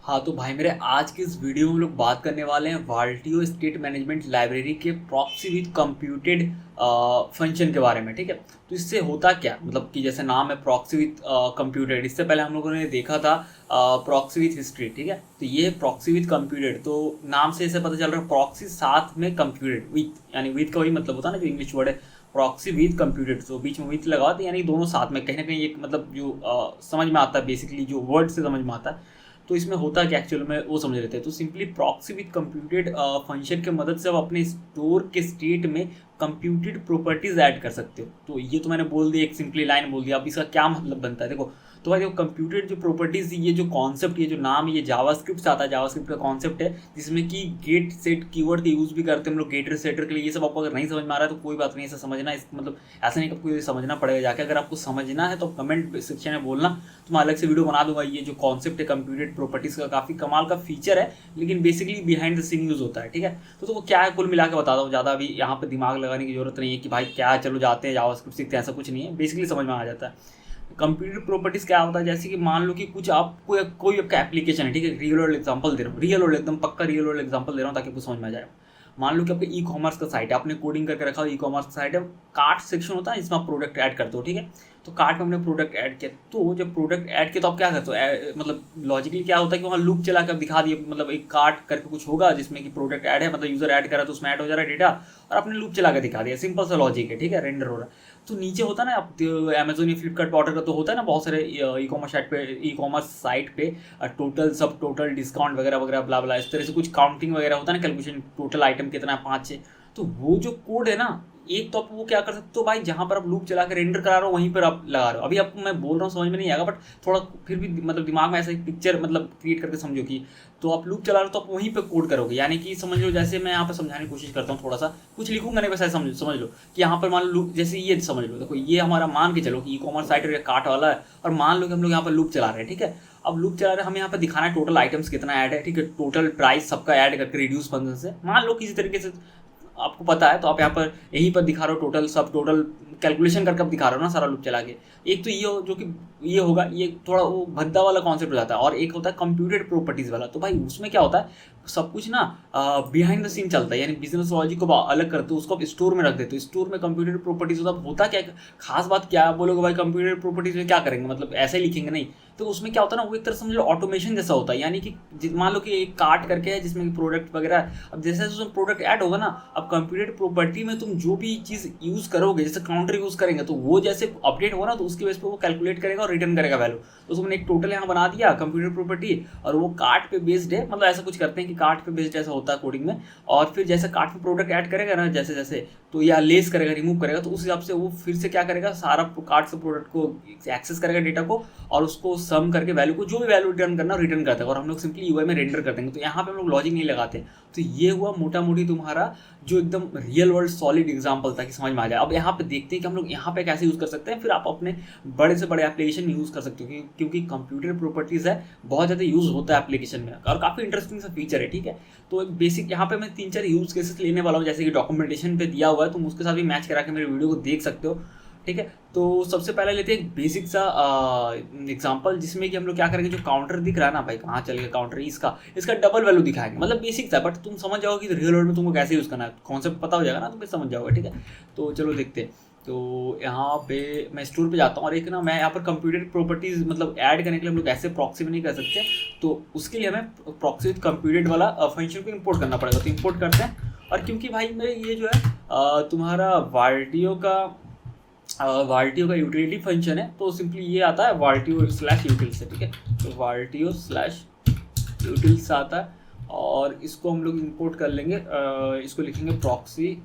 हाँ तो भाई मेरे आज की इस वीडियो में हम लोग बात करने वाले हैं वाल्टियो स्टेट मैनेजमेंट लाइब्रेरी के प्रॉक्सी विद कंप्यूटेड फंक्शन के बारे में। ठीक है, तो इससे होता क्या, मतलब कि जैसे नाम है प्रॉक्सी विद कंप्यूटेड, इससे पहले हम लोगों ने देखा था प्रॉक्सी विद हिस्ट्री। ठीक है, तो ये प्रॉक्सी विद कंप्यूटेड, तो नाम से इसे पता चल रहा है प्रॉक्सी साथ में कंप्यूटेड विथ, यानी विथ का वही मतलब होता है ना, जो इंग्लिश वर्ड है प्रॉक्सी विद कंप्यूटेड, तो बीच में विथ लगा, तो यानी दोनों साथ में कहीं ना कहीं एक मतलब जो समझ में आता है, बेसिकली जो वर्ड से समझ में आता है। तो इसमें होता क्या एक्चुअल में वो समझ लेते हैं। तो simply proxy with computed function की मदद से आप अपने स्टोर के स्टेट में कंप्यूटेड प्रॉपर्टीज ऐड कर सकते हो। तो ये तो मैंने बोल दिया, एक सिंपली लाइन बोल दिया। अब इसका क्या मतलब बनता है देखो। तो भाई देखो, कंप्यूटेड जो प्रॉपर्टीज, ये जो कॉन्सेप्ट, ये जो नाम, ये जावास्क्रिप्ट से आता है। जावास्क्रिप्ट का कॉन्सेप्ट है जिसमें कि गेट सेट कीवर्ड का यूज भी करते हैं हम लोग गेटर सेटर के लिए। ये सब आपको अगर नहीं समझ में आ रहा है तो कोई बात नहीं, ऐसा समझना इस मतलब ऐसा नहीं कि आपको ये समझना पड़ेगा जाके। अगर आपको समझना है तो कमेंट सेक्शन में बोलना, तो मैं अलग से वीडियो बना दूंगा। ये जो कॉन्सेप्ट है कंप्यूटेड प्रॉपर्टीज का, काफी कमाल का फीचर है, लेकिन basically behind the scene use होता है। ठीक है, तो वो क्या है कुल मिला के बताता हूँ, ज़्यादा अभी यहाँ पे दिमाग लगाने की जरूरत नहीं है कि भाई क्या है, चलो जाते हैं जावास्क्रिप्ट सीखते हैं, ऐसा कुछ नहीं है, बेसिकली समझ में आ जाता है। कंप्यूटर प्रॉपर्टीज क्या होता है, जैसे कि मान लो कि कुछ आपको कोई आपका एप्लीकेशन है। ठीक है, रियल वर्ल्ड एग्जांपल दे रहा हूँ, रियल वर्ल्ड एकदम पक्का रियल वर्ल्ड एग्जांपल दे रहा हूँ ताकि आपको समझ में आ जाए। मान लो कि आपका ई कॉमर्स का साइट है, आपने कोडिंग करके रखा हो, ई कॉमर्स का साइट है, कार्ट सेक्शन होता है जिसमें आप प्रोडक्ट ऐड करते हो। ठीक है, तो कार्ट में हमने प्रोडक्ट ऐड किया, तो जब प्रोडक्ट ऐड किया तो आप क्या करते हो, मतलब लॉजिकली क्या होता है कि वहाँ लूप चला कर दिखा दिए, मतलब एक कार्ट करके कुछ होगा जिसमें कि प्रोडक्ट ऐड है, मतलब यूजर ऐड करा तो उसमें ऐड हो जा रहा है डेटा, और आपने लूप चला कर दिखा दिया। सिंपल सा लॉजिक है। ठीक है, रेंडर हो रहा है। तो नीचे होता है ना, आप अमेजोन या फ्लिपकार्ट पर ऑर्डर का तो होता है ना, बहुत सारे ई कॉमर्स साइट पे टोटल सब टोटल डिस्काउंट वगैरह वगैरह ब्ला ब्ला, इस तरह से कुछ काउंटिंग वगैरह होता है ना, कैलकुलेशन टोटल आइटम कितना है, 5-6। तो वो जो कोड है ना, एक तो आप वो क्या कर सकते हो भाई, जहां पर आप लूप चला कर रेंडर करा रहे हो वहीं पर आप लगा रहे हो। अभी आपको मैं बोल रहा हूँ समझ में नहीं आएगा, बट थोड़ा फिर भी मतलब दिमाग में ऐसा एक पिक्चर मतलब क्रिएट करके समझो कि तो आप लूप चला रहे हो तो आप वहीं पे कोड करोगे। यानी कि समझ लो, जैसे मैं यहाँ पे समझाने की कोशिश करता हूँ, थोड़ा सा कुछ लिखूंगा नहीं, बस ऐसा समझ लो कि यहाँ पर मान लो लूप, जैसे ये समझ लो, देखो ये हमारा मान के चलो कि ई कॉमर्स साइट और कार्ट वाला है, और मान लो कि हम लोग यहाँ पर लूप चला रहे हैं। ठीक है, अब लूप चला रहे हैं, हमें यहाँ पर दिखाना है टोटल आइटम्स कितना ऐड है। ठीक है, टोटल प्राइस सबका ऐड करके रिड्यूस फंक्शन से, मान लो किसी तरीके से आपको पता है, तो आप यहाँ पर यहीं पर दिखा रहे हो टोटल सब टोटल कैलकुलेशन करके आप दिखा रहे हो ना सारा लूप चला के। एक तो ये जो कि ये होगा, ये थोड़ा वो भद्दा वाला कॉन्सेप्ट हो जाता है। और एक होता है कंप्यूटेड प्रॉपर्टीज वाला, तो भाई उसमें क्या होता है, सब कुछ ना बिहाइंड द सीन चलता है, यानी बिजनेस लॉजिक को अलग करते हो, उसको आप स्टोर में रख देते हो। स्टोर में कंप्यूटेड प्रॉपर्टीज होता क्या, खास बात क्या बोलोगे भाई, कंप्यूटेड प्रॉपर्टीज में क्या करेंगे, मतलब ऐसे ही लिखेंगे नहीं। तो उसमें क्या होता है ना, वो एक तरह समझ लो ऑटोमेशन जैसा होता है। यानी कि मान लो कि एक कार्ट करके है जिसमें प्रोडक्ट वगैरह है, अब जैसे जैसे उसमें प्रोडक्ट ऐड होगा ना, अब कंप्यूटेड प्रॉपर्टी में तुम जो भी चीज़ यूज़ करोगे, जैसे काउंटर यूज़ करेंगे, तो वो जैसे अपडेट होगा ना, तो उसकी बेस पे वो कैलकुलेट करेगा और रिटर्न करेगा वैल्यू। तो तुमने एक टोटल यहाँ बना दिया कंप्यूटर प्रॉपर्टी, और वो कार्ट पे बेस्ड है, मतलब ऐसा कुछ करते हैं कि कार्ट पे बेस्ड ऐसा होता है कोडिंग में। और फिर जैसे कार्ट पे प्रोडक्ट ऐड करेगा ना, जैसे जैसे तो या लेस करेगा, रिमूव करेगा, तो उस हिसाब से वो फिर से क्या करेगा, सारा कार्ट से प्रोडक्ट को एक्सेस करेगा डेटा को, और उसको सम करके वैल्यू को, जो भी वैल्यू रिटर्न करना रिटर्न करता है। और हम लोग सिंपली यूआई में रेंडर कर देंगे, तो यहाँ पे हम लोग लॉजिक नहीं लगाते। तो ये हुआ मोटा मोटी तुम्हारा जो एकदम रियल वर्ल्ड सॉलिड एग्जांपल था कि समझ में आ जाए। अब यहाँ पे देखते हैं कि हम लोग यहाँ पे कैसे यूज़ कर सकते हैं, फिर आप अपने बड़े से बड़े एप्लीकेशन में यूज़ कर सकते हो, क्योंकि कंप्यूटर प्रॉपर्टीज़ है, बहुत ज़्यादा यूज़ होता है एप्लीकेशन में, और काफ़ी इंटरेस्टिंग सा फीचर है। ठीक है, तो एक बेसिक यहाँ पे मैं 3-4 यूज़ केसेस लेने वाला हूँ, जैसे कि डॉक्यूमेंटेशन पे दिया हुआ है, तुम उसके साथ भी मैच करा के मेरे वीडियो को देख सकते हो। ठीक है, तो सबसे पहले लेते हैं एक बेसिक सा एग्जांपल, जिसमें कि हम लोग क्या करेंगे, जो काउंटर दिख रहा है ना भाई, कहाँ चल गया काउंटर, इसका डबल वैल्यू दिखाएंगे। मतलब बेसिक था, बट तुम समझ जाओगे कि रियल वर्ल्ड में तुमको कैसे यूज़ करना है, कॉन्सेप्ट पता हो जाएगा ना, तुम समझ जाओगे। ठीक है, तो चलो देखते हैं। तो यहाँ पे मैं स्टोर पे जाता हूँ, और एक ना मैं यहाँ पर कंप्यूटर प्रॉपर्टीज मतलब ऐड करने के लिए हम लोग ऐसे प्रॉक्सी में नहीं कर सकते, तो उसके लिए हमें प्रॉक्सी विद कंप्यूटेड वाला फंक्शन को इंपोर्ट करना पड़ेगा। तो इंपोर्ट करते हैं, और क्योंकि भाई मेरे ये जो है तुम्हारा वाल्टियो का यूटिलिटी फंक्शन है, तो सिंपली ये आता है वाल्टियो/यूटिल्स से। ठीक है, तो वाल्टियो/यूटिल्स आता है, और इसको हम लोग इंपोर्ट कर लेंगे। इसको लिखेंगे प्रॉक्सी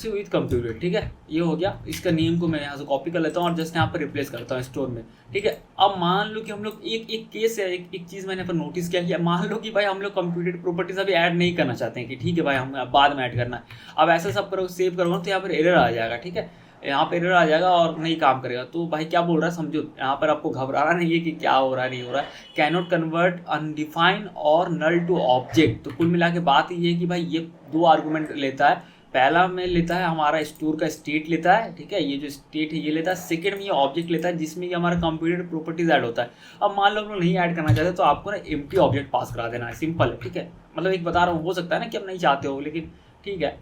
विद कंप्यूटर। ठीक है, ये हो गया। इसका नेम को मैं यहाँ से कॉपी कर लेता हूँ और जस्ट यहाँ पर रिप्लेस करता हूँ स्टोर में। ठीक है, अब मान लो कि हम लोग एक केस है, एक चीज़ मैंने पर नोटिस किया कि मान लो कि भाई हम लोग कंप्यूटर प्रॉपर्टीज अभी ऐड नहीं करना चाहते हैं, कि ठीक है भाई हम बाद में ऐड करना है। अब ऐसा सब करो, सेव करोगे तो यहाँ पर एरर आ जाएगा। ठीक है, यहाँ पर एरर आ जाएगा और नहीं काम करेगा। तो भाई क्या बोल रहा है समझो, यहाँ पर आपको घबराना नहीं है कि क्या हो रहा है नहीं हो रहा है। कैन नॉट कन्वर्ट अनडिफाइंड और नल टू ऑब्जेक्ट। तो कुल मिला के बात ये है कि भाई ये 2 आर्गूमेंट लेता है, पहला में लेता है हमारा स्टोर का स्टेट लेता है, ठीक है, ये जो स्टेट है ये लेता है। सेकंड में ये ऑब्जेक्ट लेता है जिसमें कि हमारा कंप्यूटर प्रॉपर्टीज ऐड होता है। अब मान लो हम लोग नहीं ऐड करना चाहते तो आपको ना एम्प्टी ऑब्जेक्ट पास करा देना है, सिंपल है, ठीक है। मतलब एक बता रहा हूँ, हो सकता है ना कि आप नहीं चाहते हो, लेकिन ठीक है,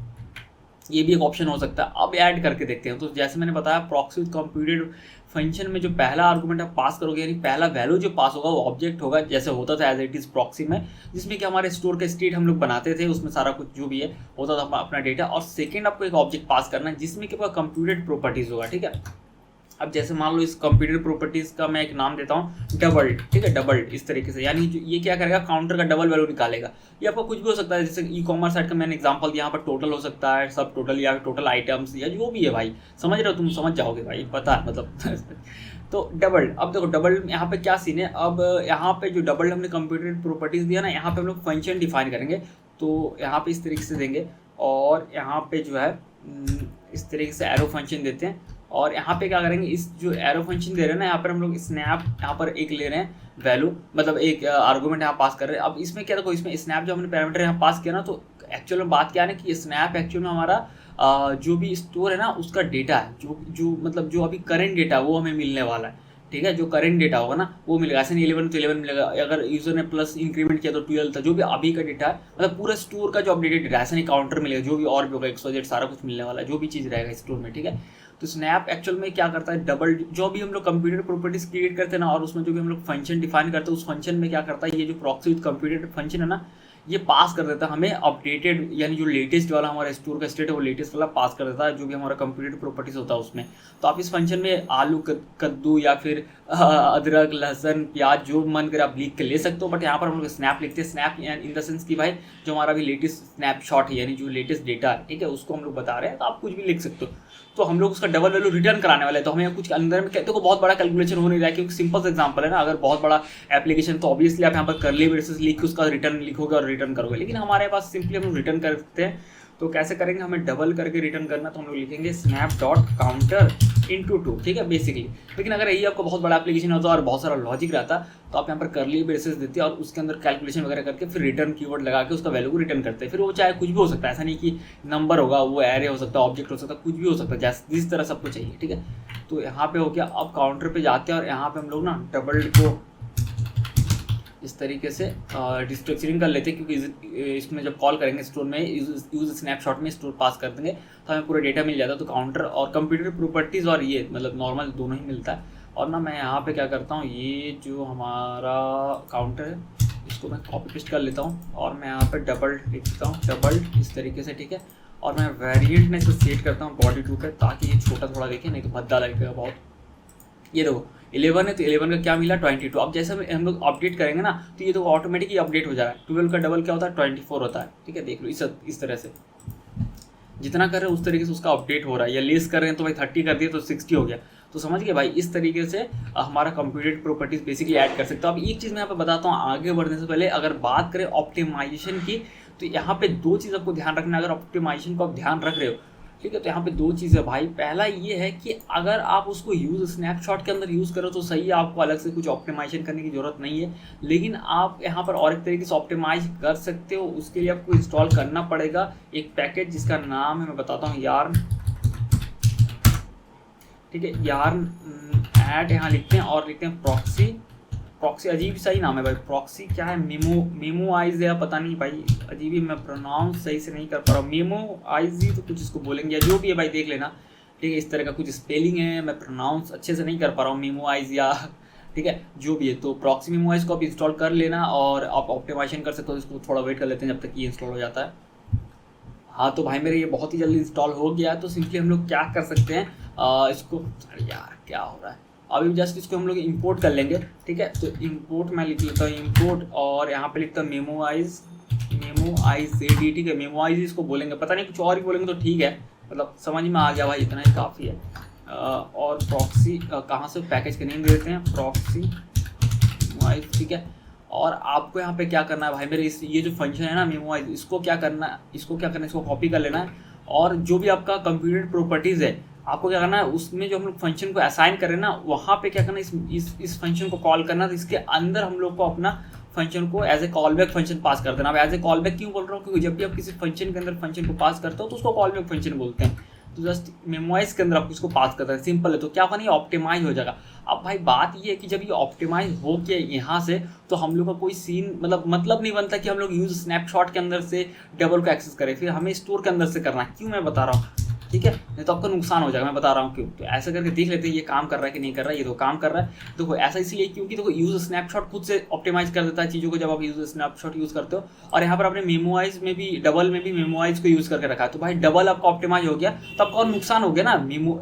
ये भी एक ऑप्शन हो सकता है। अब ऐड करके देखते हैं। तो जैसे मैंने बताया प्रॉक्सी विद कंप्यूटेड फंक्शन में जो पहला आर्गुमेंट आप पास करोगे, यानी पहला वैल्यू जो पास होगा वो ऑब्जेक्ट होगा, जैसे होता था एज इट इज प्रॉक्सी में, जिसमें कि हमारे स्टोर का स्टेट हम लोग बनाते थे, उसमें सारा कुछ जो भी है होता था अपना डेटा। और सेकेंड आपको एक ऑब्जेक्ट पास करना है जिसमें कि आपका कंप्यूटेड प्रॉपर्टीज होगा, ठीक है। अब जैसे मान लो इस कंप्यूटर प्रॉपर्टीज का मैं एक नाम देता हूँ डबल, ठीक है, डबल इस तरीके से, यानी ये क्या करेगा, काउंटर का डबल वैल्यू निकालेगा। ये आपको कुछ भी हो सकता है, जैसे ई कॉमर्स साइट का मैंने एग्जांपल दिया, यहाँ पर टोटल हो सकता है, सब टोटल या टोटल आइटम्स या जो भी है भाई, समझ रहे हो, तुम समझ जाओगे भाई, पता है मतलब तो डबल, अब देखो डबल यहाँ पे क्या सीन है। अब यहाँ पे जो डबल हमने कंप्यूटर प्रॉपर्टीज दिया ना, यहाँ पे हम लोग फंक्शन डिफाइन करेंगे। तो यहाँ पे इस तरीके से देंगे, और यहाँ पे जो है इस तरीके से एरो फंक्शन देते हैं। और यहाँ पे क्या करेंगे, इस जो एरो फंक्शन दे रहे हैं ना, यहाँ पर हम लोग स्नैप यहाँ पर एक ले रहे हैं वैल्यू, मतलब एक आर्गुमेंट यहाँ पास कर रहे हैं। अब इसमें क्या, देखो इसमें स्नैप जो हमने पैरामीटर यहाँ पास किया ना, तो एक्चुअल में बात क्या है ना कि स्नैप एक्चुअल में हमारा जो भी स्टोर है ना उसका डेटा है, जो मतलब जो अभी करेंट डेटा वो हमें मिलने वाला है, ठीक है। जो करेंट डेटा होगा ना वो मिलेगा, ऐसे नहीं 11 तो 11 मिलेगा, अगर यूजर ने प्लस इंक्रीमेंट किया तो 12 था, जो भी अभी का डेटा है, मतलब पूरा स्टोर का जो अपडेटेड डेटा है, ऐसा नहीं काउंटर मिलेगा, जो भी और भी होगा XYZ सारा कुछ मिलने वाला है, जो भी चीज़ रहेगा स्टोर में, ठीक है। तो स्नैप एक्चुअल में क्या करता है, डबल जो भी हम लोग कंप्यूटर प्रॉपर्टीज क्रिएट करते हैं ना, और उसमें जो भी हम लोग फंक्शन डिफाइन करते हैं, उस फंक्शन में क्या करता है, ये जो प्रॉक्सी विद कंप्यूटर फंक्शन है ना, ये पास कर देता है हमें अपडेटेड, यानी जो लेटेस्ट वाला हमारा स्टोर का स्टेट है वो लेटेस्ट वाला पास कर देता है, जो भी हमारा कंप्यूटर प्रॉपर्टीज होता है उसमें। तो आप इस फंक्शन में आलू कद्दू या फिर अदरक लहसन प्याज जो मन करे आप लिख के ले सकते हो, बट यहाँ पर हम लोग स्नैप लिखते हैं। स्नैप इन द सेंस कि भाई जो हमारा भी लेटेस्ट स्नैपशॉट है, यानी जो लेटेस्ट डेटा है, ठीक है, उसको हम लोग बता रहे हैं, तो आप कुछ भी लिख सकते हो। तो हम लोग उसका डबल वैल्यू रिटर्न कराने वाले हैं, तो हमें कुछ अंदर में कहते हो बहुत बड़ा कैलकुलेशन हो नहीं रहा है, क्योंकि सिंपल सा एग्जांपल है ना। अगर बहुत बड़ा एप्लीकेशन तो ऑब्वियसली आप यहाँ पर करली ब्रेसेस लिख के उसका रिटर्न लिखोगे और रिटर्न करोगे, लेकिन हमारे पास सिंपली हम लोग रिटर्न करते हैं। तो कैसे करेंगे, हमें डबल करके रिटर्न करना, तो हम लोग लिखेंगे स्नैप डॉट काउंटर इंटू 2, ठीक है, बेसिकली। लेकिन अगर यही आपको बहुत बड़ा एप्लीकेशन होता और बहुत सारा लॉजिक रहता, तो आप यहाँ पर करली ब्रेसेस देते और उसके अंदर कैलकुलेशन वगैरह करके फिर रिटर्न कीवर्ड लगा के उसका वैल्यू को रिटर्न करते हैं। फिर वो चाहे कुछ भी हो सकता है, ऐसा नहीं कि नंबर होगा, वो एरे हो सकता है, ऑब्जेक्ट हो सकता है, कुछ भी हो सकता है, जैसे जिस तरह सबको चाहिए, ठीक है। तो यहाँ पे हो गया। अब काउंटर पे जाते हैं और यहाँ पे हम लोग ना डबल को इस तरीके से डिस्ट्रक्चरिंग कर लेते हैं, क्योंकि इसमें जब कॉल करेंगे स्टोर में यूज स्नैपशॉट में स्टोर पास कर देंगे तो हमें पूरा डेटा मिल जाता है। तो काउंटर और कंप्यूटर प्रॉपर्टीज़ और ये मतलब नॉर्मल दोनों ही मिलता है। और ना मैं यहाँ पे क्या करता हूँ, ये जो हमारा काउंटर है इसको मैं कॉपी पेस्ट कर लेता हूँ और मैं यहाँ पे डबल लिख देता हूँ, डबल इस तरीके से, ठीक है। और मैं वेरिएंट में इसको सेट करता हूँ बॉडी 2 पे, ताकि ये छोटा थोड़ा देखे, नहीं तो भद्दा लगेगा बहुत। ये देखो 11 है तो 11 का क्या मिला 22। अब जैसे हम लोग अपडेट करेंगे ना, तो ये तो ऑटोमेटिकली अपडेट हो जा रहा है। 12 का डबल क्या होता है 24 होता है, ठीक है। देख लो इस तरह से जितना कर रहे हैं उस तरीके से उसका अपडेट हो रहा है। या लेस कर रहे हैं तो भाई 30 कर दिए तो 60 हो गया। तो समझ गए भाई, इस तरीके से हमारा कंप्यूटर प्रॉपर्टीज बेसिकली ऐड कर सकते हो। अब एक चीज़ मैं यहाँ पे बताता हूँ आगे बढ़ने से पहले, अगर बात करें ऑप्टिमाइजेशन की, तो यहाँ पे 2 चीज़ आपको ध्यान रखना है। अगर ऑप्टिमाइजेशन को आप ध्यान रख रहे हो, ठीक है, तो यहाँ पे 2 चीज़ें भाई। पहला ये है कि अगर आप उसको यूज़ स्नैपशॉट के अंदर यूज़ करो तो सही है, आपको अलग से कुछ ऑप्टिमाइजेशन करने की ज़रूरत नहीं है। लेकिन आप यहाँ पर और एक तरीके से ऑप्टिमाइज कर सकते हो। उसके लिए आपको इंस्टॉल करना पड़ेगा एक पैकेज जिसका नाम है, मैं बताता हूँ, यार्न, ठीक है। यार्न ऐड यहाँ लिखते हैं और लिखते हैं प्रॉक्सी। प्रॉक्सी अजीब सा ही नाम है भाई, प्रॉक्सी क्या है, मेमोआइज या पता नहीं भाई, अजीब ही, मैं प्रोनाउंस सही से नहीं कर पा रहा हूँ। मेमोआइज ही तो कुछ इसको बोलेंगे, या जो भी है भाई देख लेना, ठीक है। इस तरह का कुछ स्पेलिंग है, मैं प्रोनाउंस अच्छे से नहीं कर पा रहा हूँ, मेमोआइज या, ठीक है, जो भी है। तो प्रॉक्सी मेमोआइज को आप इंस्टॉल कर लेना और आप ऑप्टिमाइजेशन कर सकते हो। इसको थोड़ा वेट कर लेते हैं जब तक ये इंस्टॉल हो जाता है। हाँ तो भाई मेरे ये बहुत ही जल्दी इंस्टॉल हो गया। तो सिंपली हम लोग क्या कर सकते हैं, इसको, अरे यार क्या हो रहा है, अभी जस्ट इसको हम लोग इंपोर्ट कर लेंगे, ठीक है। तो इंपोर्ट मैं लिख लेता हूँ इंपोर्ट, और यहाँ पे लिखता हूँ मेमोआइज AD, ठीक है। मेमोआइज इसको बोलेंगे, पता नहीं कुछ और ही बोलेंगे तो ठीक है, मतलब समझ में आ गया भाई, इतना ही काफ़ी है। और प्रॉक्सी कहाँ से पैकेज का नेम दे देते हैं, प्रॉक्सी मेमोआइज, ठीक है। और आपको यहाँ पे क्या करना है भाई मेरे, ये जो फंक्शन है ना मेमोआइज, इसको क्या करना है, इसको कॉपी कर लेना है। और जो भी आपका कंप्यूटर प्रॉपर्टीज़ है, आपको क्या करना है, उसमें जो हम लोग फंक्शन को असाइन करें ना, वहाँ पे क्या करना है, इस फंक्शन को कॉल करना। तो इसके अंदर हम लोग को अपना फंक्शन को as a callback function pass कर देना। अब एज ए कॉल बैक क्यों बोल रहा हूँ, क्योंकि जब भी आप किसी फंक्शन के अंदर फंक्शन को पास करते हो तो उसको कॉल बैक फंक्शन बोलते हैं। तो जस्ट मेमोराइज के अंदर आप इसको पास करते हैं, सिंपल है। तो क्या होगा ना, ये ऑप्टिमाइज हो जाएगा। अब भाई बात ये है कि जब ये ऑप्टिमाइज हो के यहाँ से, तो हम लोग का कोई सीन मतलब नहीं बनता कि हम लोग यूज स्नैपशॉट के अंदर से डबल को एक्सेस करें, फिर हमें स्टोर के अंदर से करना है। क्यों मैं बता रहा हूँ, ठीक है, नहीं तो आपका नुकसान हो जाएगा, मैं बता रहा हूँ क्यों। तो ऐसा करके देख लेते हैं ये काम कर रहा है कि नहीं कर रहा है। ये तो काम कर रहा है। देखो ऐसा इसलिए क्योंकि देखो यूज स्नैपशॉट खुद से ऑप्टिमाइज कर देता है चीज़ों को जब आप यूज स्नैपशॉट यूज़ करते हो। और यहाँ पर आपने मेमोआइज में भी, डबल में भी मेमोआइज को यूज़ करके रखा है। तो भाई डबल आपका ऑप्टिमाइज हो गया तो आपका और नुकसान हो गया ना।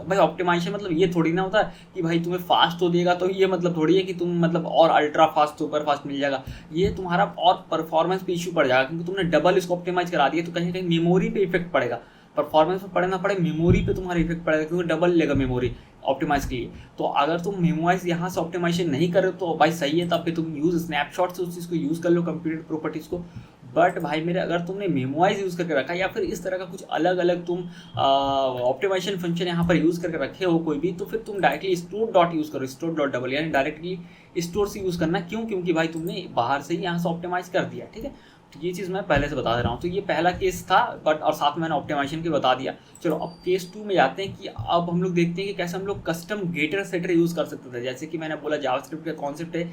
भाई ऑप्टिमाइजेशन मतलब ये थोड़ी ना होता है कि भाई तुम्हें फास्ट हो देगा, तो ये मतलब थोड़ी है कि तुम मतलब और अल्ट्रा फास्ट सुपर फास्ट मिल जाएगा। ये तुम्हारा और परफॉर्मेंस पे इशू पड़ जाएगा, क्योंकि तुमने डबल इसको ऑप्टिमाइज करा दिया। तो कहीं कहीं मेमोरी पे इफेक्ट पड़ेगा, परफॉर्मेंस पे पड़े ना पड़े मेमोरी पे तुम्हारा इफेक्ट पड़ेगा, क्योंकि डबल लेगा मेमोरी ऑप्टिमाइज के लिए। तो अगर तुम मेमोराइज यहाँ से ऑप्टिमाइजेशन नहीं कर रहे तो भाई सही है, तब फिर तुम यूज स्नैपशॉट से उस चीज़ को यूज़ कर लो, कंप्यूटर प्रॉपर्टीज़ को। बट भाई मेरे, अगर तुमने मेमोराइज यूज़ करके रखा है या फिर इस तरह का कुछ अलग अलग तुम ऑप्टिमाइजेशन फंक्शन यहाँ पर यूज़ करके रखे हो कोई भी, तो फिर तुम डायरेक्टली स्टोर डॉट यूज़ करो, स्टोर डॉट डबल, यानी डायरेक्टली स्टोर से यूज़ करना। क्यों, क्योंकि भाई तुमने बाहर से ही यहाँ से ऑप्टिमाइज कर दिया, ठीक है। तो ये चीज़ मैं पहले से बता दे रहा हूँ। तो ये पहला केस था, बट और साथ में मैंने ऑप्टिमाइजेशन की बता दिया। चलो अब केस 2 में जाते हैं कि अब हम लोग देखते हैं कि कैसे हम लोग कस्टम गेटर सेटर यूज़ कर सकते थे। जैसे कि मैंने बोला जावास्क्रिप्ट का कॉन्सेप्ट है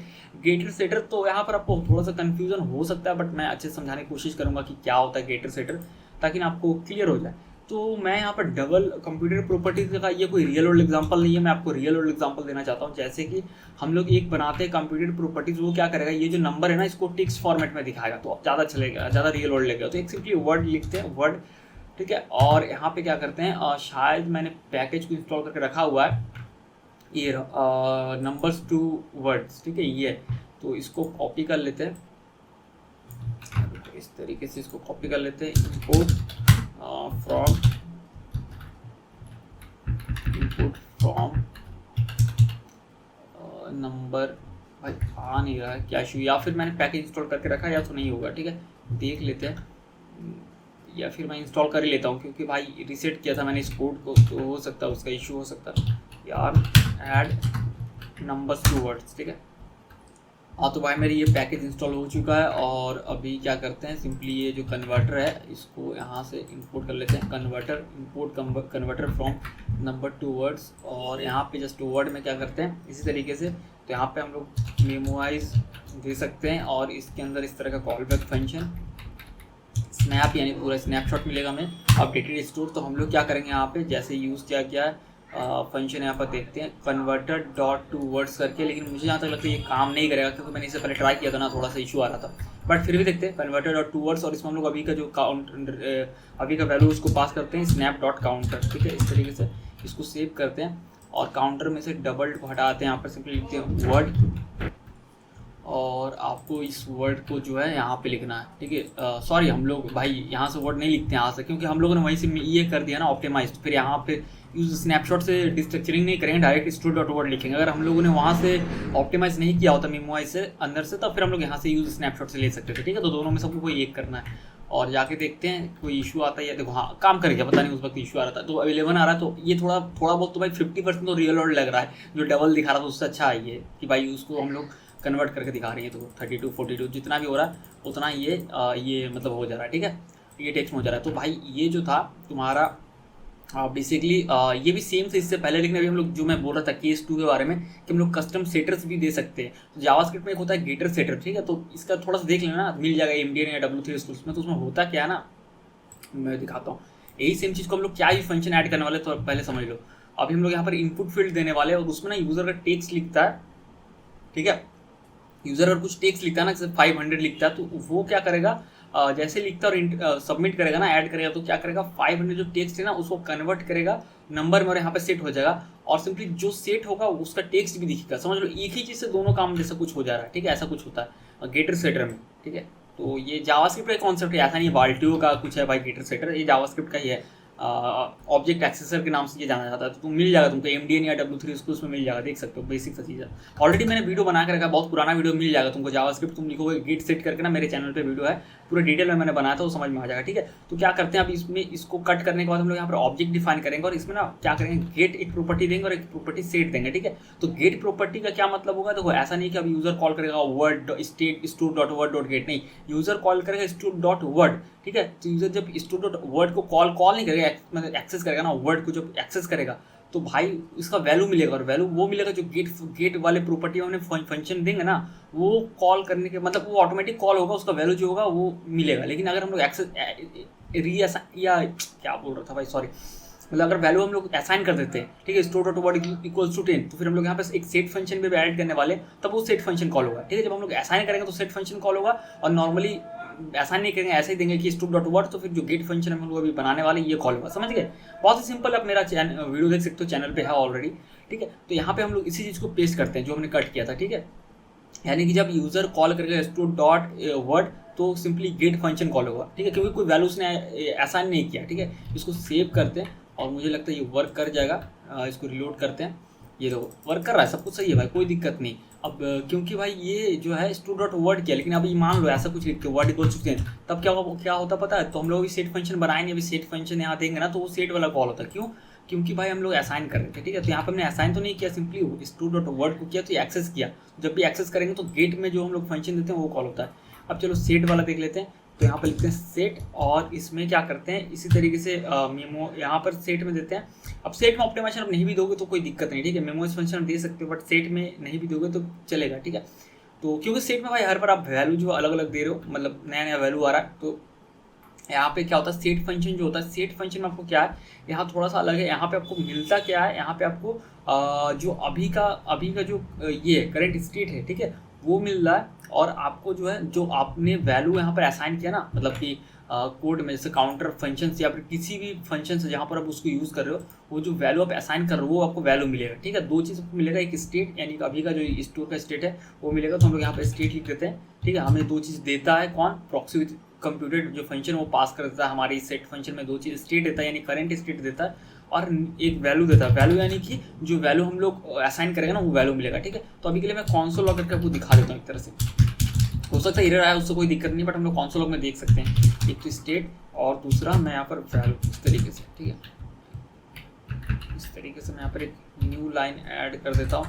गेटर सेटर। तो यहाँ पर आपको थोड़ा सा कन्फ्यूजन हो सकता है, बट मैं अच्छे से समझाने की कोशिश करूँगा कि क्या होता है गेटर सेटर, ताकि ना आपको क्लियर हो जाए। तो मैं यहाँ पर डबल कंप्यूटर प्रॉपर्टीज का ये कोई रियल वर्ल्ड एग्जांपल नहीं है, मैं आपको रियल वर्ल्ड एग्जांपल देना चाहता हूँ। जैसे कि हम लोग एक बनाते हैं कंप्यूटर प्रॉपर्टीज, वो क्या करेगा, ये जो नंबर है ना इसको टेक्स्ट फॉर्मेट में दिखाएगा, तो ज़्यादा चलेगा, ज़्यादा रियल वर्ल्ड लगेगा। तो एक सिंपली वर्ड लिखते हैं, वर्ड, ठीक है। और यहाँ पे क्या करते हैं, शायद मैंने पैकेज को इंस्टॉल करके रखा हुआ है, ये नंबर्स टू वर्ड्स, ठीक है ये। तो इसको कॉपी कर लेते हैं, इस तरीके से इसको कॉपी कर लेते हैं, इंपोर्ट फ्रॉम नंबर। भाई आ नहीं रहा है क्या इशू, या फिर मैंने पैकेज इंस्टॉल करके रखा या तो नहीं होगा, ठीक है देख लेते हैं। या फिर मैं इंस्टॉल कर ही लेता हूँ, क्योंकि भाई रीसेट किया था मैंने इस कोड को, तो हो सकता है उसका इशू हो सकता है यार। ऐड नंबर्स टू वर्ड्स, ठीक है। हाँ तो भाई मेरी ये पैकेज इंस्टॉल हो चुका है। और अभी क्या करते हैं, सिंपली ये जो कन्वर्टर है इसको यहाँ से इंपोर्ट कर लेते हैं, converter, import converter from number two words. और यहाँ पे जस्ट वर्ड में क्या करते हैं इसी तरीके से, तो यहाँ पे हम लोग मेमोराइज दे सकते हैं। और इसके अंदर इस तरह का कॉल बैक फंक्शन स्नैप, यानी पूरा स्नैपशॉट मिलेगा हमें, अपडेटेड स्टोर। तो हम लोग क्या करेंगे यहाँ पे, जैसे यूज़ किया गया है फंक्शन यहाँ पर देखते हैं, कन्वर्टर डॉट टू वर्ड्स करके। लेकिन मुझे जहाँ तक लगता है ये काम नहीं करेगा, क्योंकि मैंने इससे पहले ट्राई किया था ना, थोड़ा सा इशू आ रहा था। बट फिर भी देखते हैं, कन्वर्टर डॉट टू वर्ड्स, और इसमें हम लोग अभी का जो अभी का वैल्यू उसको पास करते हैं स्नैप डॉट काउंटर, ठीक है। इस तरीके से इसको सेव करते हैं, और काउंटर में से डबल को हटाते हैं, यहाँ पर सिंपली लिखते हैं वर्ड, और आपको इस वर्ड को जो है यहाँ पे लिखना है, ठीक है। सॉरी, हम लोग भाई यहाँ से वर्ड नहीं लिखते हैं यहाँ से, क्योंकि हम लोगों ने वहीं से ये कर दिया ना ऑप्टिमाइज। फिर यहाँ पे यूज स्नैपशॉट से डिस्ट्रक्चरिंग नहीं करेंगे, डायरेक्ट स्टोर डॉट वर्ड लिखेंगे। अगर हम लोगों ने वहाँ से ऑप्टिमाइज नहीं किया होता मेमोराइज से अंदर से, तब फिर हम लोग यहाँ से यूज स्नैपशॉट से ले सकते थे, ठीक है। तो दोनों में सबको कोई एक करना है, और जाके देखते हैं कोई इशू आता है या देखो हाँ काम कर गया, पता नहीं उस वक्त इशू आ रहा था। तो 11 आ रहा है, तो ये थोड़ा बहुत तो भाई 50% तो रियल वर्ल्ड लग रहा है, जो डबल दिखा रहा था उससे अच्छा है ये कि भाई उसको हम लोग कन्वर्ट करके दिखा रही है। तो 32 42 जितना भी हो रहा है उतना ये मतलब हो जा रहा है, ठीक है, ये टेक्स्ट में हो जा रहा है। तो भाई ये जो था तुम्हारा बेसिकली ये भी सेम से इससे पहले, लेकिन अभी हम लोग जो मैं बोल रहा था केस 2 के बारे में कि हम लोग कस्टम सेटर्स भी दे सकते हैं। तो जावास्क्रिप्ट में एक होता है गेटर सेटर, ठीक है। तो इसका थोड़ा सा देख लेना, मिल जाएगा MDN या W3 स्कूल्स में। तो उसमें होता क्या है ना, मैं दिखाता हूँ। यही सेम चीज़ को हम लोग क्या ही फंक्शन ऐड करने वाले, तो पहले समझ लो। अभी हम लोग यहाँ पर इनपुट फील्ड देने वाले हैं, और उसमें ना यूज़र का टेक्स्ट लिखता है, ठीक है। यूज़र और कुछ टेक्स्ट लिखता है ना, जैसे 500 लिखता है, तो वो क्या करेगा, जैसे लिखता है और सबमिट करेगा ना, ऐड करेगा, तो क्या करेगा 500 जो टेक्स्ट है ना उसको कन्वर्ट करेगा नंबर में, और यहाँ पे सेट हो जाएगा। और सिंपली जो सेट होगा उसका टेक्स्ट भी दिखेगा, समझ लो एक ही चीज़ से दोनों काम जैसा कुछ हो जा रहा है, ठीक है। ऐसा कुछ होता है गेटर सेटर में, ठीक है। तो ये जावास्क्रिप्ट का कॉन्सेप्ट है, ऐसा नहीं बाल्टियो का कुछ है भाई गेटर सेटर, ये जावास्क्रिप्ट का ही है। ऑब्जेक्ट एक्सेसर के नाम से ये जाना जाता है। तो तुम मिल जाएगा तुमको MDN या W3 उसको उसमें मिल जाएगा, देख सकते हो, बेसिक सा चीज़ है। ऑलरेडी मैंने वीडियो बना के रखा, बहुत पुराना वीडियो मिल जाएगा तुमको। जावास्क्रिप्ट तुम लिखोगे गेट सेट करके ना, मेरे चैनल पे वीडियो है, पूरे डिटेल में मैंने बनाया था, वो समझ में आ जाएगा, ठीक है। तो क्या करते हैं अब इसमें, इसको कट करने के बाद हम लोग यहाँ पर ऑब्जेक्ट डिफाइन करेंगे और इसमें ना क्या करेंगे, गेट एक प्रॉपर्टी देंगे और एक प्रॉपर्टी सेट देंगे, ठीक है। तो गेट प्रॉपर्टी का क्या मतलब होगा, देखो ऐसा नहीं कि अब यूजर कॉल करेगा word state store dot word dot gate, नहीं, यूजर कॉल करेगा स्टोर डॉट वर्ड, ठीक है। तो यूजर जब स्टोर डॉट वर्ड को कॉल नहीं करेगा, मतलब एक्सेस करेगा ना, वर्ड को जब एक्सेस करेगा तो भाई इसका वैल्यू मिलेगा, और वैल्यू वो मिलेगा जो गेट वाले प्रॉपर्टी में फंक्शन देंगे ना, वो कॉल करने के मतलब वो ऑटोमेटिक कॉल होगा, उसका वैल्यू जो होगा वो मिलेगा। लेकिन अगर हम लोग एक्सेस या क्या बोल रहा था भाई, सॉरी, मतलब अगर वैल्यू हम लोग असाइन कर देते हैं, ठीक है, store dot word equals to 10, तो फिर हम लोग यहाँ पे एक सेट फंक्शन भी ऐड करने वाले, तब वो सेट फंक्शन कॉल होगा, ठीक है। जब हम लोग असाइन करेंगे तो सेट फंक्शन कॉल होगा, और नॉर्मली ऐसा नहीं करेंगे, ऐसे ही देंगे कि स्टोर डॉट वर्ड, तो फिर जो गेट फंक्शन हम लोग अभी बनाने वाले ये कॉल होगा, समझ गए। बहुत ही सिंपल, आप मेरा वीडियो देख सकते हो, चैनल पे है ऑलरेडी, ठीक है। तो यहाँ पे हम लोग इसी चीज़ को पेस्ट करते हैं जो हमने कट किया था, ठीक है। यानी कि जब यूजर कॉल करेगा स्टोर डॉट वर्ड तो सिंपली गेट फंक्शन कॉल होगा, ठीक है, क्योंकि कोई वैल्यू उसने असाइन नहीं किया, ठीक है। इसको सेव करते हैं और मुझे लगता है ये वर्क कर जाएगा। इसको रिलोड करते हैं, ये देखो वर्क कर रहा है, सब कुछ सही है भाई, कोई दिक्कत नहीं। अब क्योंकि भाई ये जो है स्टोर डॉट वर्ड किया, लेकिन अभी मान लो ऐसा कुछ लिख के वर्ड इक्वल टू 10, तब क्या होता पता है, तो हम लोग अभी सेट फंक्शन बनाएंगे, अभी सेट फंक्शन यहाँ देंगे ना, तो वो सेट वाला कॉल होता है। क्यों? क्योंकि भाई हम लोग असाइन कर रहे थे, ठीक है। तो यहाँ पर हमने असाइन तो नहीं किया, सिंपली स्टोर डॉट वर्ड को किया, तो एक्सेस किया। जब भी एक्सेस करेंगे तो गेट में जो हम लोग फंक्शन देते हैं वो कॉल होता है। अब चलो सेट वाला देख लेते हैं। तो यहाँ पर लिखते हैं सेट, और इसमें क्या करते हैं, इसी तरीके से मेमो यहाँ पर सेट में देते हैं। अब सेट में ऑप्टिमाइजेशन अब नहीं भी दोगे तो कोई दिक्कत नहीं, ठीक है, मेमो फंक्शन दे सकते हो, बट सेट में नहीं भी दोगे तो चलेगा, ठीक है। तो क्योंकि सेट में भाई हर बार आप वैल्यू जो अलग अलग दे रहे हो, मतलब नया नया वैल्यू आ रहा है, तो यहाँ पे क्या होता है, सेट फंक्शन जो होता है, सेट फंक्शन में आपको क्या है, यहाँ थोड़ा सा अलग है। यहाँ पे आपको मिलता क्या है, यहाँ पे आपको जो अभी का जो ये करेंट स्टेट है, ठीक है, वो मिल रहा है। और आपको जो है, जो आपने वैल्यू यहाँ पर असाइन किया ना, मतलब कि कोड में जैसे काउंटर फंक्शन से या फिर किसी भी फंक्शन से जहाँ पर आप उसको यूज़ कर रहे हो, वो जो वैल्यू आप असाइन कर रहे हो वो आपको वैल्यू मिलेगा, ठीक है। दो चीज़ आपको मिलेगा, एक स्टेट यानी कि अभी का जो स्टोर का स्टेट है वो मिलेगा, तो हम लोग यहाँ पर स्टेट लिख देते हैं, ठीक है। हमें दो चीज़ देता है कौन, प्रॉक्सी विद कंप्यूटेड जो फंक्शन वो पास कर देता है हमारी सेट फंक्शन में, दो चीज़ स्टेट देता है यानी करंट स्टेट देता है, और एक वैल्यू देता है। वैल्यू यानी कि जो वैल्यू हम लोग असाइन करेंगे ना वो वैल्यू मिलेगा, ठीक है। तो अभी के लिए मैं कॉन्सोल लॉग करके आपको दिखा देता हूँ एक तरह से, हो सकता है एरर आया, उससे कोई दिक्कत नहीं, बट हम लोग कॉन्सोल लॉग में देख सकते हैं, एक तो स्टेट और दूसरा मैं यहाँ पर वैल्यू, इस तरीके से, ठीक है। इस तरीके से मैं यहाँ पर एक न्यू लाइन ऐड कर देता हूँ।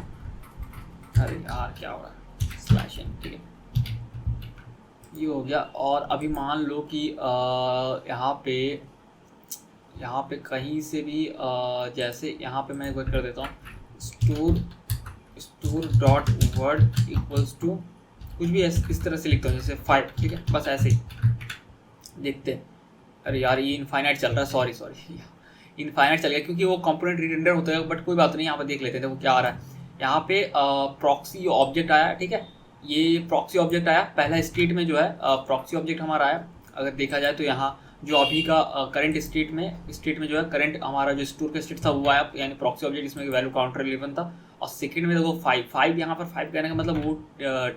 अरे यार क्या हो रहा है, स्लैश एन, ठीक है, ये हो गया। और अभी मान लो कि यहाँ पे कहीं से भी जैसे यहाँ पे मैं एक बार कर देता हूँ, store dot word equals to कुछ भी इस तरह से लिखता हूँ, जैसे 5, ठीक है, बस ऐसे ही देखते हैं। अरे यार ये इनफाइनाइट चल रहा है, सॉरी इनफाइनाइट चल गया क्योंकि वो कंपोनेंट रिटेंडर होता है, बट कोई बात नहीं, यहाँ पर देख लेते हैं। देखो क्या आ रहा है, यहाँ पे प्रॉक्सी ऑब्जेक्ट आया, ठीक है, ये प्रॉक्सी ऑब्जेक्ट आया पहला स्टेट में, जो है प्रॉक्सी ऑब्जेक्ट हमारा आया। अगर देखा जाए तो यहाँ जो अभी का करंट स्टेट में जो है करंट हमारा जो स्टोर का स्टेट था वो आया, यानी प्रॉक्सी ऑब्जेक्ट, इसमें वैल्यू काउंटर 11 था। और सेकंड में देखो 5 यहाँ पर 5 कहने का मतलब वो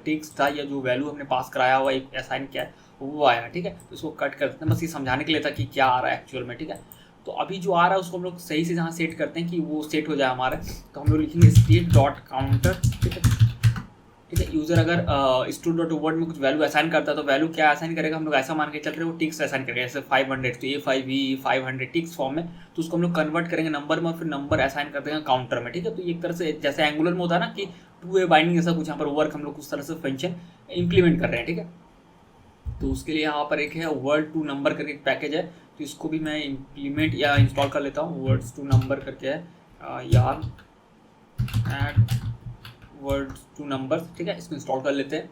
टेक्स्ट था, या जो वैल्यू हमने पास कराया हुआ एक असाइन किया है वो आया, ठीक है। तो इसको कट कर देते हैं, बस ये समझाने के लिए था कि क्या आ रहा है एक्चुअल में, ठीक है। तो अभी जो आ रहा है उसको हम लोग सही से जहाँ सेट करते हैं कि वो सेट हो जाए हमारा, तो हम लोग लिखेंगे स्टेट डॉट काउंटर, ठीक है, ठीक है। यूजर अगर स्टोर डॉट वर्ड में कुछ वैल्यू असाइन करता है तो वैल्यू क्या असाइन करेगा, हम लोग ऐसा मान के चल रहे हैं वो टिक्स असाइन करेगा, जैसे 500 तो A5 500 टिक्स फॉर्म में, तो उसको हम लोग कन्वर्ट करेंगे नंबर में, फिर नंबर असाइन कर देंगे काउंटर में, ठीक है। तो एक तरह से जैसे एंगुलर में होता है ना कि 2A बाइंडिंग, जैसा कुछ यहाँ पर वर्क हम लोग उस तरह से फंक्शन इंप्लीमेंट कर रहे हैं, ठीक है। तो उसके लिए यहाँ पर एक है वर्ड टू नंबर करके एक पैकेज है, तो इसको भी मैं इम्प्लीमेंट या इंस्टॉल कर लेता हूँ। वर्ड्स टू नंबर करके है, यार एड वर्ड टू नंबर, ठीक है, इसको इंस्टॉल कर लेते हैं।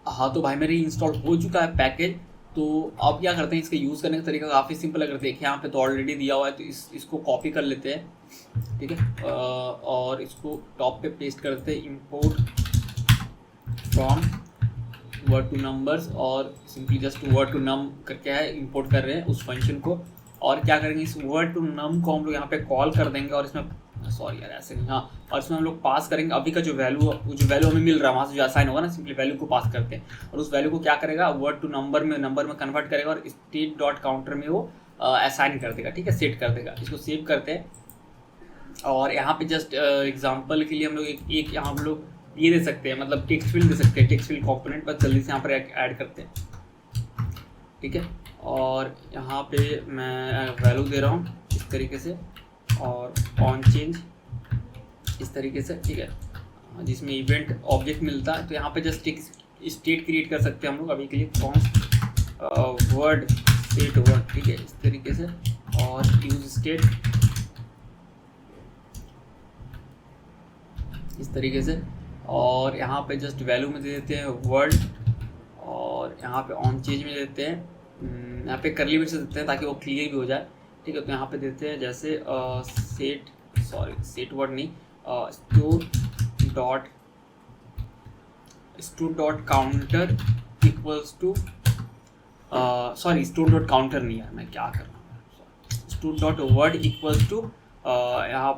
हाँ तो भाई मेरे इंस्टॉल हो चुका है पैकेज। तो अब क्या करते हैं, इसका यूज़ करने का तरीका काफ़ी सिंपल है। अगर देखें यहाँ पे तो ऑलरेडी दिया हुआ है, तो इसको कॉपी कर लेते हैं, ठीक है, और इसको टॉप पे पेस्ट कर देते हैं, import from word two numbers, और सिंपली जस्ट वर्ड टू नम करके है इंपोर्ट कर रहे हैं उस फंक्शन को। और क्या करेंगे, इस वर्ड टू नम को हम लोग यहाँ पे कॉल कर देंगे, और इसमें सॉरी यार ऐसे नहीं, हाँ, और इसमें हम लोग पास करेंगे अभी का जो वैल्यू हमें मिल रहा है वहाँ से जो असाइन होगा ना, सिंपली वैल्यू को पास करते हैं, और उस वैल्यू को क्या करेगा, वर्ड टू नंबर में कन्वर्ट करेगा, और स्टेट डॉट काउंटर में वो असाइन कर देगा, ठीक है, सेट कर देगा। इसको सेव करते हैं और यहाँ पे जस्ट एग्जांपल के लिए हम लोग एक यहाँ हम लोग ये दे सकते हैं, मतलब टेक्स्ट फील्ड दे सकते हैं, टेक्स्ट फील्ड कंपोनेंट, बस जल्दी से यहाँ पर ऐड करते हैं, ठीक है। और यहाँ पे मैं वैल्यू दे रहा हूँ इस तरीके से और ऑन चेंज इस तरीके से, ठीक है, जिसमें इवेंट ऑब्जेक्ट मिलता है। तो यहाँ पे जस्ट एक स्टेट क्रिएट कर सकते हैं हम लोग अभी के लिए, कॉन्स्ट वर्ड स्टेट वर्ड, ठीक है, इस तरीके से, और यूज स्टेट इस तरीके से। और यहाँ पे जस्ट वैल्यू में दे देते हैं वर्ड, और यहाँ पे ऑन चेंज में देते हैं, यहाँ पे करली ब्रेसेस देते हैं ताकि वो क्लियर भी हो जाए, ठीक है। तो यहाँ पे देते हैं जैसे सेट वर्ड नहीं, store dot counter equals to store dot counter नहीं है, मैं क्या कर रहा हूँ, store dot word equals to यहाँ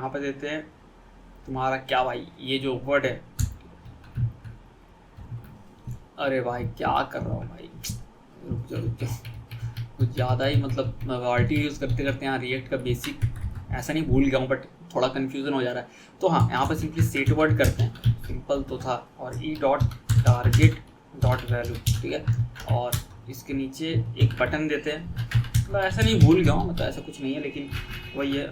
पे देते हैं तुम्हारा क्या भाई, ये जो वर्ड है, अरे भाई क्या कर रहा हूँ भाई, रुक जाओ कुछ ज़्यादा ही मतलब आरटी यूज़ करते करते यहाँ रिएक्ट का बेसिक ऐसा नहीं भूल गया हूँ, बट थोड़ा कन्फ्यूज़न हो जा रहा है। तो हाँ, यहाँ पर सिंपली सेट वर्ड करते हैं, सिंपल तो था, और E dot target dot value, ठीक है। और इसके नीचे एक बटन देते हैं, मतलब ऐसा नहीं भूल गया हूँ, मतलब ऐसा कुछ नहीं है, लेकिन वही है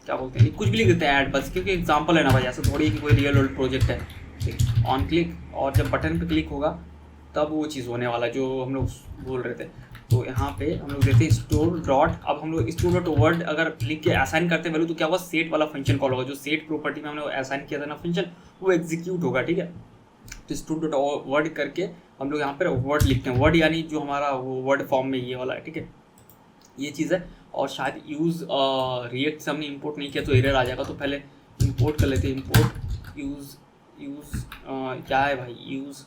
क्या बोलते हैं, कुछ भी लिख देते हैं ऐड, बस क्योंकि एग्जांपल है ना भाई, ऐसा थोड़ी कि कोई रियल वर्ल्ड प्रोजेक्ट है, ठीक। ऑन क्लिक, और जब बटन पे क्लिक होगा तब वो चीज़ होने वाला जो हम लोग बोल रहे थे। तो यहाँ पे हम लोग देते हैं स्टोर डॉट, अब हम लोग स्टोर डॉट वर्ड अगर लिख के असाइन करते हैं वैल्यू, तो क्या होगा, सेट वाला फंक्शन कॉल होगा, जो सेट प्रॉपर्टी में हमने असाइन किया था ना फंक्शन, वो एग्जीक्यूट होगा, ठीक है। तो स्टोर डॉट वर्ड करके हम लोग यहाँ पर वर्ड लिखते हैं, वर्ड यानी जो हमारा वो वर्ड फॉर्म में ये वाला है, ठीक है, ये चीज़ है। और शायद यूज़ रिएक्ट से हमने इंपोर्ट नहीं किया तो एरर आ जाएगा, तो पहले इंपोर्ट कर लेते हैं, इंपोर्ट यूज़ क्या है भाई, यूज़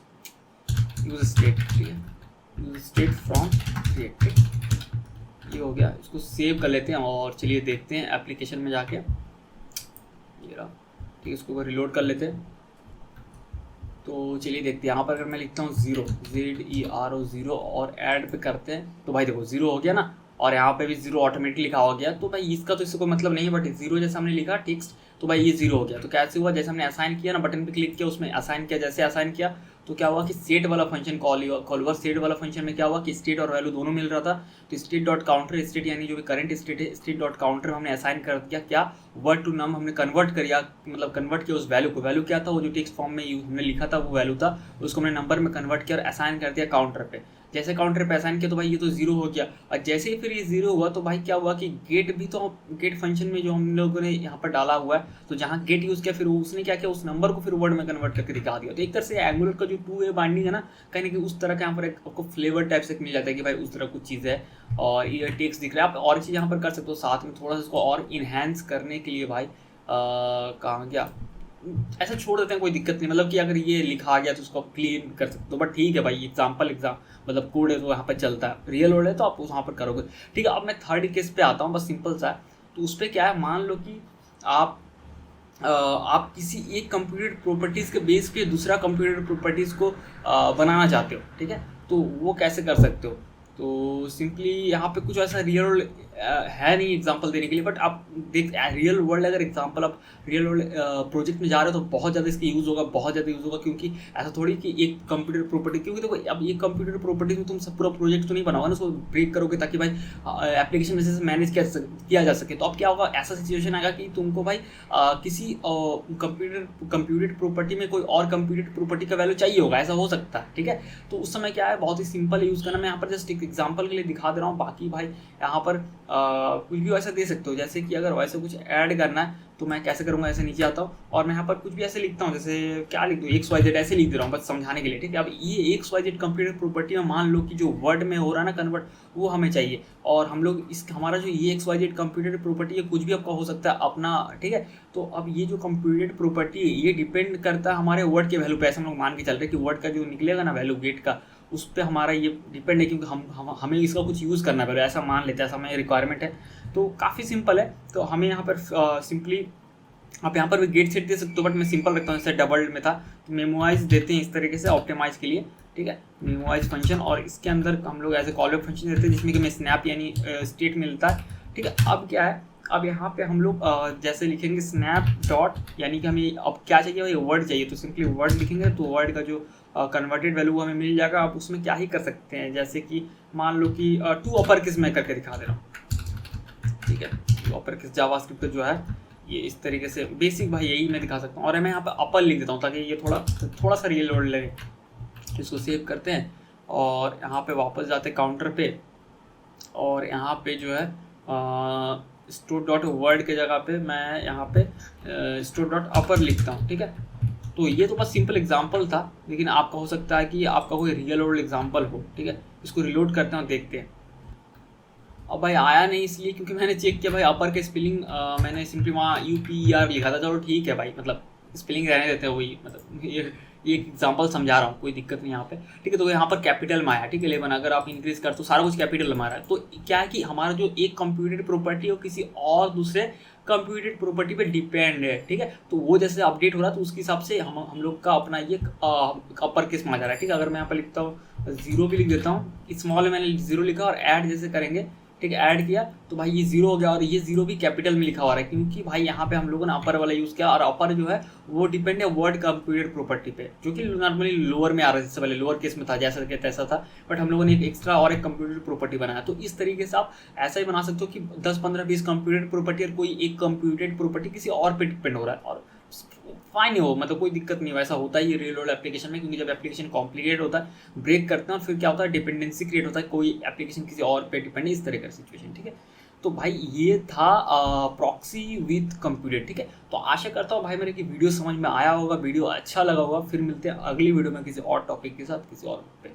स्टेट, ठीक है, यूज़ स्टेट फ्रॉम रिएक्ट, ठीक, ये हो गया। इसको सेव कर लेते हैं और चलिए देखते हैं एप्लीकेशन में जाके, ये रहा, ठीक है। इसको रिलोड कर लेते हैं, तो चलिए देखते हैं। यहाँ पर अगर मैं लिखता हूँ 0 0 और ऐड पे करते हैं, तो भाई देखो 0 हो गया ना, और यहाँ पे भी 0 ऑटोमेटिकली लिखा हो गया। तो भाई इसका तो इससे कोई मतलब नहीं है, बट 0 जैसे हमने लिखा टेक्स्ट, तो भाई ये 0 हो गया। तो कैसे हुआ, जैसे हमने असाइन किया ना, बटन पे क्लिक किया, उसमें असाइन किया, जैसे असाइन किया तो क्या हुआ कि सेट वाला फंक्शन कॉल हुआ। सेट वाला फंक्शन में क्या हुआ कि स्टेट और वैल्यू दोनों मिल रहा था। तो स्टेट डॉट काउंटर, स्टेट यानी जो भी करंट स्टेट है, स्टेट डॉट काउंटर हमने असाइन कर दिया, क्या वर्ड टू नम हमने कन्वर्ट किया, मतलब कन्वर्ट किया उस वैल्यू को। वैल्यू क्या था, वो जो टेक्स्ट फॉर्म में हमने लिखा था वो वैल्यू था, उसको हमने नंबर में कन्वर्ट किया और असाइन कर दिया काउंटर पे। जैसे काउंटर पे असाइन किया तो भाई ये तो 0 हो गया। और जैसे ही फिर ये 0 हुआ तो भाई क्या हुआ कि गेट भी, तो गेट फंक्शन में जो हम लोगों ने यहाँ पर डाला हुआ है, तो जहाँ गेट यूज़ किया फिर उसने क्या किया, उस नंबर को फिर वर्ड में कन्वर्ट करके दिखा दिया। तो एक तरह से एंगुलर का जो 2A बाइंडिंग है ना, कहीं ना कहीं उस तरह का यहाँ पर आपको फ्लेवर टाइप से मिल जाता है कि भाई उस तरह कुछ चीज़ है। और ये टेक्स्ट दिख रहा है, आप और चीज़ यहाँ पर कर सकते हो साथ में, थोड़ा सा इसको और इन्हेंस करने के लिए भाई कहाँ गया, ऐसा छोड़ देते हैं, कोई दिक्कत नहीं, मतलब कि अगर ये लिखा गया तो उसको क्लीन कर सकते हो। बट ठीक है भाई, एग्जाम मतलब कोड है तो यहाँ पर चलता है, रियल वर्ल्ड है तो आप वहाँ पर करोगे, ठीक है। अब मैं थर्ड केस पे आता हूँ, बस सिंपल सा है। तो उस पर क्या है, मान लो कि आप किसी एक कंप्यूटर प्रॉपर्टीज़ के बेस पे दूसरा कंप्यूटर प्रॉपर्टीज़ को बनाना चाहते हो, ठीक है। तो वो कैसे कर सकते हो, तो सिंपली यहाँ पे कुछ ऐसा रियल वर्ल्ड है नहीं एग्जांपल देने के लिए, बट आप देख रियल वर्ल्ड, अगर एग्जांपल आप रियल वर्ल्ड प्रोजेक्ट में जा रहे हो तो बहुत ज़्यादा इसका यूज़ होगा, बहुत ज़्यादा यूज़ होगा। क्योंकि ऐसा थोड़ी कि एक कंप्यूटर प्रॉपर्टी, क्योंकि देखो अब ये कंप्यूटर प्रॉपर्टी में तुम सब पूरा प्रोजेक्ट तो नहीं बनाओगे ना, उसको ब्रेक करोगे ताकि भाई एप्लीकेशन में से मैनेज किया जा सके। तो अब क्या होगा, ऐसा सिचुएशन आएगा कि तुमको भाई किसी कंप्यूटर प्रॉपर्टी में कोई और कंप्यूटर प्रॉपर्टी का वैल्यू चाहिए होगा, ऐसा हो सकता है, ठीक है। तो उस समय क्या है, बहुत ही सिंपल यूज़ करना। मैं यहाँ पर जस्ट एक एग्जांपल के लिए दिखा दे रहा हूँ, बाकी भाई यहाँ पर कुछ भी वैसा दे सकते हो। जैसे कि अगर वैसे कुछ ऐड करना है तो मैं कैसे करूँगा, ऐसे नीचे आता हूँ और मैं यहाँ पर कुछ भी ऐसे लिखता हूँ, जैसे क्या लिख दूँ, XYZ ऐसे लिख दे रहा हूँ बस समझाने के लिए, ठीक है। अब ये XYZ कंप्यूटर प्रॉपर्टी में मान लो कि जो वर्ड में हो रहा है ना कन्वर्ट, वो हमें चाहिए। और हम लोग हमारा जो ये XYZ कंप्यूटर प्रॉपर्टी है, कुछ भी आपका हो सकता है अपना, ठीक है। तो अब ये जो कंप्यूटर प्रॉपर्टी है ये डिपेंड करता है हमारे वर्ड के वैल्यू पे। ऐसे हम लोग मान के चल रहे हैं कि वर्ड का जो निकलेगा ना वैल्यू गेट का, उस पर हमारा ये डिपेंड है, क्योंकि हमें इसका कुछ यूज़ करना पड़ेगा, ऐसा मान लेते हैं, ऐसा हमें रिक्वायरमेंट है। तो काफ़ी सिंपल है। तो हमें यहाँ पर सिंपली आप यहाँ पर भी गेट सेट दे सकते हो, बट मैं सिंपल रखता हूँ, जैसे डबल में था तो मेमोइज देते हैं इस तरीके से ऑप्टिमाइज के लिए, ठीक है, मेमोइज फंक्शन। और इसके अंदर हम लोग ऐसे कॉलबैक फंक्शन देते हैं जिसमें कि हमें स्नैप यानी स्टेट मिलता है, ठीक है। अब क्या है, अब यहाँ पे हम लोग जैसे लिखेंगे स्नैप डॉट, यानी कि हमें अब क्या चाहिए भाई, वर्ड चाहिए, तो सिंपली वर्ड लिखेंगे तो वर्ड का जो कन्वर्टेड वैल्यू हमें मिल जाएगा। आप उसमें क्या ही कर सकते हैं, जैसे कि मान लो कि टू अपर केस में करके दिखा दे रहा हूँ, ठीक है, टू अपर केस जावास्क्रिप्ट जो है ये इस तरीके से बेसिक भाई यही मैं दिखा सकता हूँ। और मैं यहाँ पे अपर लिख देता हूँ ताकि ये थोड़ा सा रियल वर्ड लगे। इसको सेव करते हैं और यहाँ पे वापस जाते हैं काउंटर पे, और यहाँ पे जो है स्टोर डॉट वर्ड के जगह पे मैं यहाँ पे स्टोर डॉट अपर लिखता हूँ, ठीक है। तो ये तो बस सिंपल एग्जांपल था, लेकिन आपका हो सकता है कि आपका कोई रियल वर्ल्ड एग्जांपल हो, ठीक है। इसको रिलोड करते हैं और देखते हैं। अब भाई आया नहीं इसलिए क्योंकि मैंने चेक किया भाई अपर के स्पेलिंग मैंने सिंपली वहाँ UPER लिखा था। चलो ठीक है भाई, मतलब स्पेलिंग रहने देते हैं वही, मतलब ये एक एग्जांपल समझा रहा हूँ, कोई दिक्कत नहीं यहाँ पे, ठीक है। तो यहाँ पर कैपिटल में आया, ठीक है, 11 अगर आप इंक्रीज कर तो सारा कुछ कैपिटल में आ रहा है। तो क्या है कि हमारा जो एक कंप्यूटेड प्रॉपर्टी हो किसी और दूसरे कंप्यूटेड प्रॉपर्टी पे डिपेंड है, ठीक है। तो वो जैसे अपडेट हो रहा है तो उसके हिसाब से हम लोग का अपना ये अपर केस में आ जा रहा है, ठीक है। अगर मैं यहाँ पर लिखता हूँ 0 भी लिख देता हूँ, स्मॉल में मैंने 0 लिखा और ऐड जैसे करेंगे, ठीक है, ऐड किया तो भाई ये 0 हो गया, और ये 0 भी कैपिटल में लिखा हुआ है क्योंकि भाई यहाँ पे हम लोगों ने अपर वाला यूज़ किया। और अपर जो है वो डिपेंड है वर्ड कंप्यूटेड प्रॉपर्टी पे, जो कि नॉर्मली लोअर में आ रहा है, जैसे पहले लोअर केस में था जैसा कि तैसा था, बट हम लोगों ने एक एक्स्ट्रा और एक कंप्यूटेड प्रॉपर्टी बनाया। तो इस तरीके से आप ऐसा ही बना सकते हो कि 10 15 20 कंप्यूटेड प्रॉपर्टी और कोई एक कंप्यूटेड प्रॉपर्टी किसी और पे डिपेंड हो रहा है, और फाइन हो, मतलब कोई दिक्कत नहीं हो। ऐसा होता ही रियल वर्ल्ड एप्लीकेशन में, क्योंकि जब एप्लीकेशन कॉम्प्लिकेट होता है, ब्रेक करते हैं और फिर क्या होता है, डिपेंडेंसी क्रिएट होता है, कोई एप्लीकेशन किसी और पे डिपेंड है, इस तरह का सिचुएशन, ठीक है। तो भाई ये था प्रॉक्सी विथ कंप्यूटर, ठीक है। तो आशा करता हूँ भाई मेरे की वीडियो समझ में आया होगा, वीडियो अच्छा लगा होगा। फिर मिलते हैं अगली वीडियो में किसी और टॉपिक के साथ, किसी और पे।